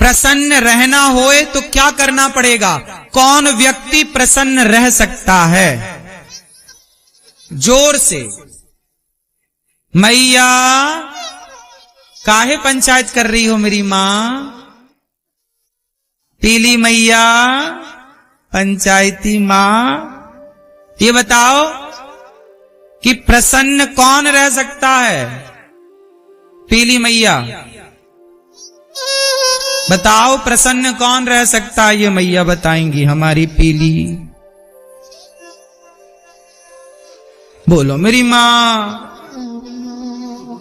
प्रसन्न रहना होए तो क्या करना पड़ेगा? कौन व्यक्ति प्रसन्न रह सकता है? जोर से। मैया काहे पंचायत कर रही हो मेरी मां? पीली मैया, पंचायती मां, ये बताओ कि प्रसन्न कौन रह सकता है? पीली मैया बताओ, प्रसन्न कौन रह सकता है? ये मैया बताएंगी, हमारी पीली। बोलो मेरी मां।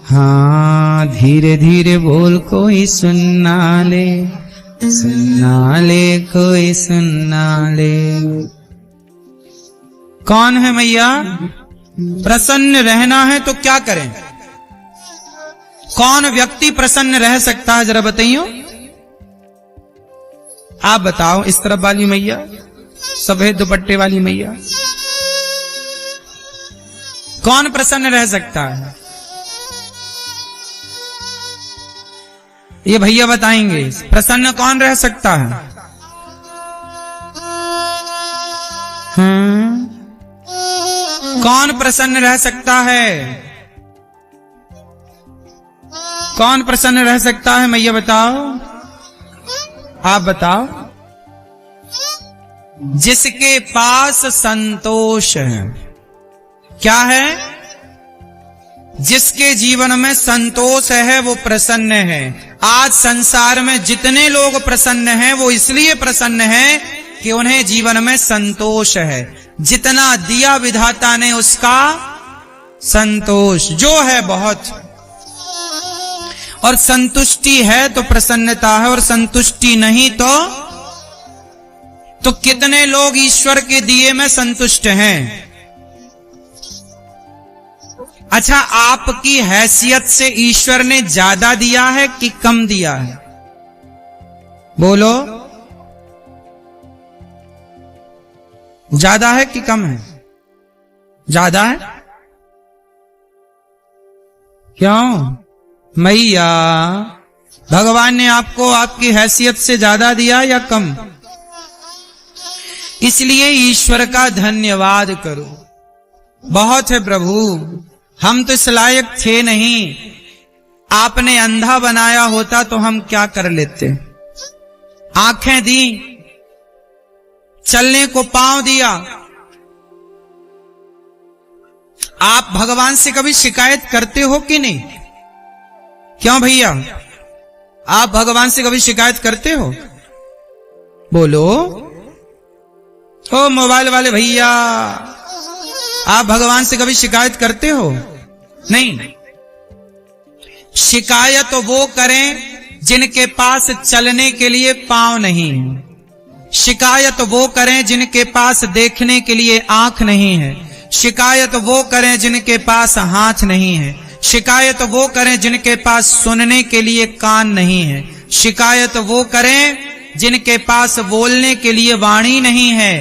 हाँ, धीरे धीरे बोल, कोई सुनना ले, सुनना ले, कोई सुनना ले। कौन है मैया? प्रसन्न रहना है तो क्या करें? कौन व्यक्ति प्रसन्न रह सकता है, जरा बताइयो। आप बताओ, इस तरफ वाली मैया, सफेद दुपट्टे वाली मैया, कौन प्रसन्न रह सकता है? ये भैया बताएंगे, प्रसन्न कौन रह सकता है? कौन प्रसन्न रह सकता है? कौन प्रसन्न रह सकता है मैया बताओ? आप बताओ। जिसके पास संतोष है। क्या है? जिसके जीवन में संतोष है वो प्रसन्न है। आज संसार में जितने लोग प्रसन्न हैं वो इसलिए प्रसन्न हैं कि उन्हें जीवन में संतोष है। जितना दिया विधाता ने उसका संतोष जो है बहुत, और संतुष्टि है तो प्रसन्नता है, और संतुष्टि नहीं तो कितने लोग ईश्वर के दिए में संतुष्ट हैं? अच्छा, आपकी हैसियत से ईश्वर ने ज्यादा दिया है कि कम दिया है? बोलो, ज्यादा है कि कम है? ज्यादा है। क्यों मैया? भगवान ने आपको आपकी हैसियत से ज्यादा दिया या कम? इसलिए ईश्वर का धन्यवाद करो। बहुत है प्रभु, हम तो इस लायक थे नहीं। आपने अंधा बनाया होता तो हम क्या कर लेते? आंखें दी, चलने को पांव दिया। आप भगवान से कभी शिकायत करते हो कि नहीं? क्यों भैया, आप भगवान से कभी शिकायत करते हो? बोलो। ओ मोबाइल वाले भैया, आप भगवान से कभी शिकायत करते हो? नहीं। शिकायत वो करें जिनके पास चलने के लिए पांव नहीं है। शिकायत वो करें जिनके पास देखने के लिए आंख नहीं है। शिकायत वो करें जिनके पास हाथ नहीं है। शिकायत वो करें जिनके पास सुनने के लिए कान नहीं है। शिकायत वो करें जिनके पास बोलने के लिए वाणी नहीं है।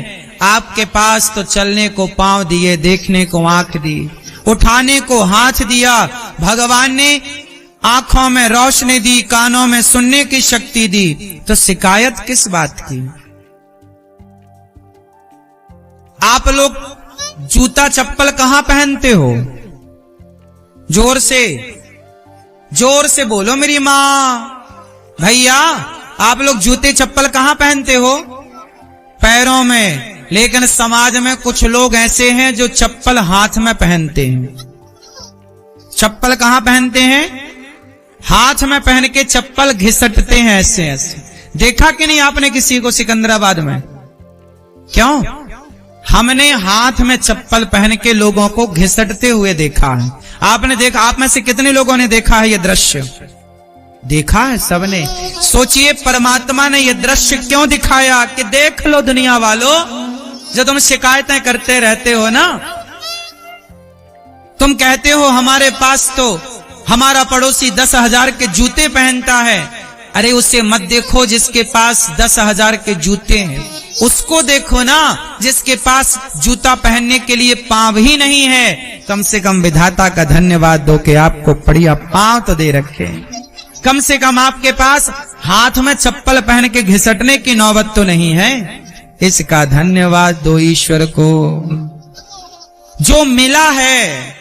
आपके पास तो चलने को पांव दिए, देखने को आंख दी, उठाने को हाथ दिया। भगवान ने आंखों में रोशनी दी, कानों में सुनने की शक्ति दी, तो शिकायत किस बात की? आप लोग जूता चप्पल कहां पहनते हो? जोर से बोलो मेरी मां। भैया, आप लोग जूते चप्पल कहां पहनते हो? पैरों में। लेकिन समाज में कुछ लोग ऐसे हैं जो चप्पल हाथ में पहनते हैं। चप्पल कहां पहनते हैं? हाथ में पहन के चप्पल घिसटते हैं ऐसे ऐसे। देखा कि नहीं आपने किसी को सिकंदराबाद में? क्यों? हमने हाथ में चप्पल पहन के लोगों को घिसटते हुए देखा है। आपने देखा? आप में से कितने लोगों ने देखा है ये दृश्य? देखा है सबने। सोचिए, परमात्मा ने ये दृश्य क्यों दिखाया कि देख लो दुनिया वालों, जो तुम शिकायतें करते रहते हो ना, तुम कहते हो हमारे पास तो हमारा पड़ोसी 10,000 के जूते पहनता है। अरे उसे मत देखो जिसके पास 10,000 के जूते हैं, उसको देखो ना जिसके पास जूता पहनने के लिए पांव ही नहीं है। कम से कम विधाता का धन्यवाद दो कि आपको बढ़िया पांव तो दे रखे। कम से कम आपके पास हाथ में चप्पल पहन के घिसटने की नौबत तो नहीं है। इसका धन्यवाद दो ईश्वर को। जो मिला है,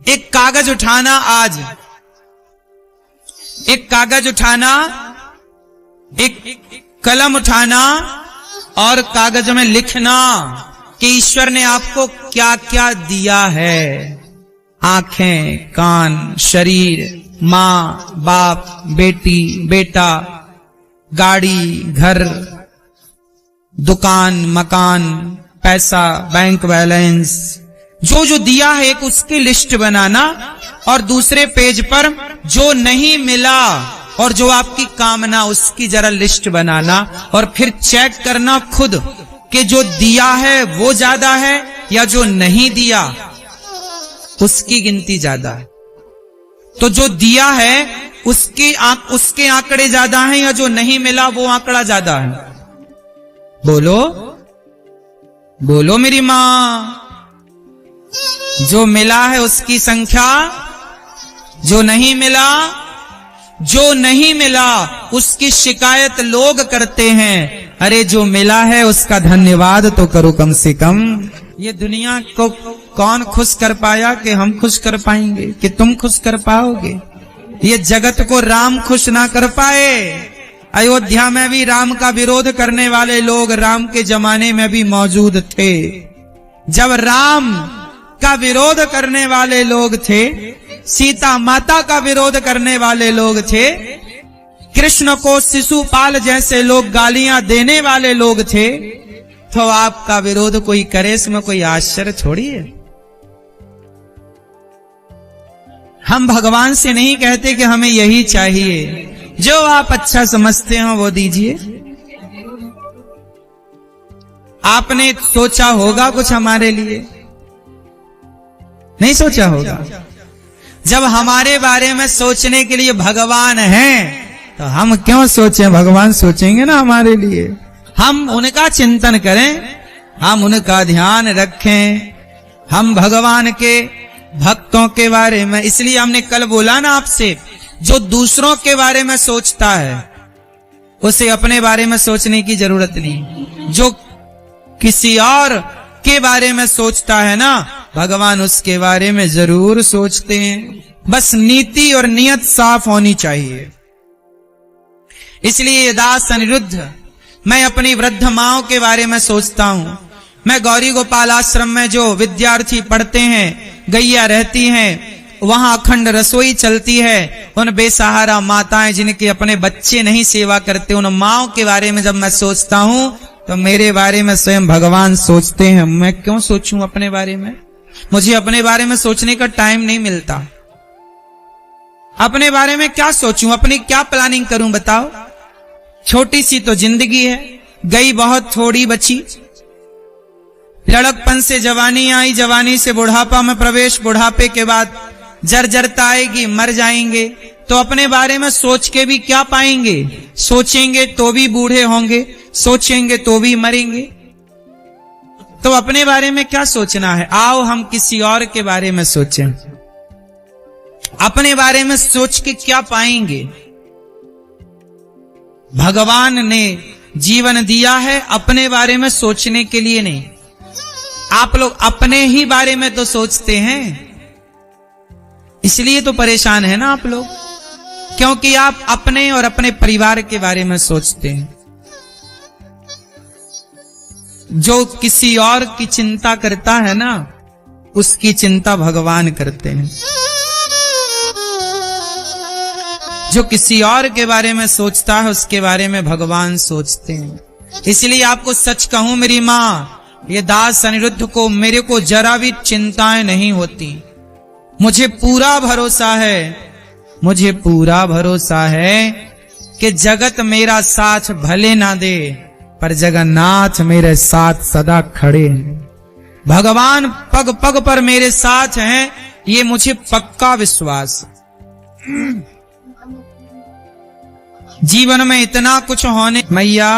एक कागज उठाना, आज एक कागज उठाना, एक कलम उठाना और कागज में लिखना कि ईश्वर ने आपको क्या क्या दिया है। आंखें, कान, शरीर, माँ, बाप, बेटी, बेटा, गाड़ी, घर, दुकान, मकान, पैसा, बैंक बैलेंस, जो जो दिया है एक उसकी लिस्ट बनाना और दूसरे पेज पर जो नहीं मिला और जो आपकी कामना उसकी जरा लिस्ट बनाना और फिर चेक करना खुद कि जो दिया है वो ज्यादा है या जो नहीं दिया उसकी गिनती ज्यादा है। तो जो दिया है उसके आंकड़े ज्यादा हैं या जो नहीं मिला वो आंकड़ा ज्यादा है? बोलो बोलो मेरी मां। जो मिला है उसकी संख्या, जो नहीं मिला, जो नहीं मिला उसकी शिकायत लोग करते हैं। अरे जो मिला है उसका धन्यवाद तो करो कम से कम। ये दुनिया को कौन खुश कर पाया कि हम खुश कर पाएंगे, कि तुम खुश कर पाओगे? ये जगत को राम खुश ना कर पाए। अयोध्या में भी राम का विरोध करने वाले लोग राम के जमाने में भी मौजूद थे। जब राम का विरोध करने वाले लोग थे, सीता माता का विरोध करने वाले लोग थे, कृष्ण को शिशुपाल जैसे लोग गालियां देने वाले लोग थे, तो आपका विरोध कोई करे इसमें कोई आश्चर्य थोड़ी है। हम भगवान से नहीं कहते कि हमें यही चाहिए, जो आप अच्छा समझते हो वो दीजिए। आपने सोचा होगा कुछ हमारे लिए? नहीं सोचा होगा। जब हमारे बारे में सोचने के लिए भगवान हैं, तो हम क्यों सोचें? भगवान सोचेंगे ना हमारे लिए। हम उनका चिंतन करें, हम उनका ध्यान रखें, हम भगवान के भक्तों के बारे में। इसलिए हमने कल बोला ना आपसे, जो दूसरों के बारे में सोचता है उसे अपने बारे में सोचने की जरूरत नहीं। जो किसी और के बारे में सोचता है ना, भगवान उसके बारे में जरूर सोचते हैं। बस नीति और नियत साफ होनी चाहिए। इसलिए दास अनिरुद्ध, मैं अपनी वृद्ध माओं के बारे में सोचता हूं। मैं गौरी गोपाल आश्रम में जो विद्यार्थी पढ़ते हैं, गैया रहती हैं, वहां अखंड रसोई चलती है। उन बेसहारा माताएं जिनके अपने बच्चे नहीं सेवा करते, उन माओं के बारे में जब मैं सोचता हूं तो मेरे बारे में स्वयं भगवान सोचते हैं। मैं क्यों सोचूं अपने बारे में? मुझे अपने बारे में सोचने का टाइम नहीं मिलता। अपने बारे में क्या सोचूं, अपनी क्या प्लानिंग करूं बताओ? छोटी सी तो जिंदगी है, गई बहुत थोड़ी बची। लड़कपन से जवानी आई, जवानी से बुढ़ापा में प्रवेश, बुढ़ापे के बाद जर्जरता आएगी, मर जाएंगे। तो अपने बारे में सोच के भी क्या पाएंगे? सोचेंगे तो भी बूढ़े होंगे, सोचेंगे तो भी मरेंगे। तो अपने बारे में क्या सोचना है? आओ हम किसी और के बारे में सोचें। अपने बारे में सोच के क्या पाएंगे? भगवान ने जीवन दिया है अपने बारे में सोचने के लिए नहीं। आप लोग अपने ही बारे में तो सोचते हैं, इसलिए तो परेशान है ना आप लोग, क्योंकि आप अपने और अपने परिवार के बारे में सोचते हैं। जो किसी और की चिंता करता है ना, उसकी चिंता भगवान करते हैं। जो किसी और के बारे में सोचता है उसके बारे में भगवान सोचते हैं। इसलिए आपको सच कहूं मेरी मां, ये दास अनिरुद्ध को, मेरे को जरा भी चिंताएं नहीं होती। मुझे पूरा भरोसा है, मुझे पूरा भरोसा है कि जगत मेरा साथ भले ना दे, पर जगन्नाथ मेरे साथ सदा खड़े हैं। भगवान पग पग पर मेरे साथ हैं, ये मुझे पक्का विश्वास। जीवन में इतना कुछ होने, मैया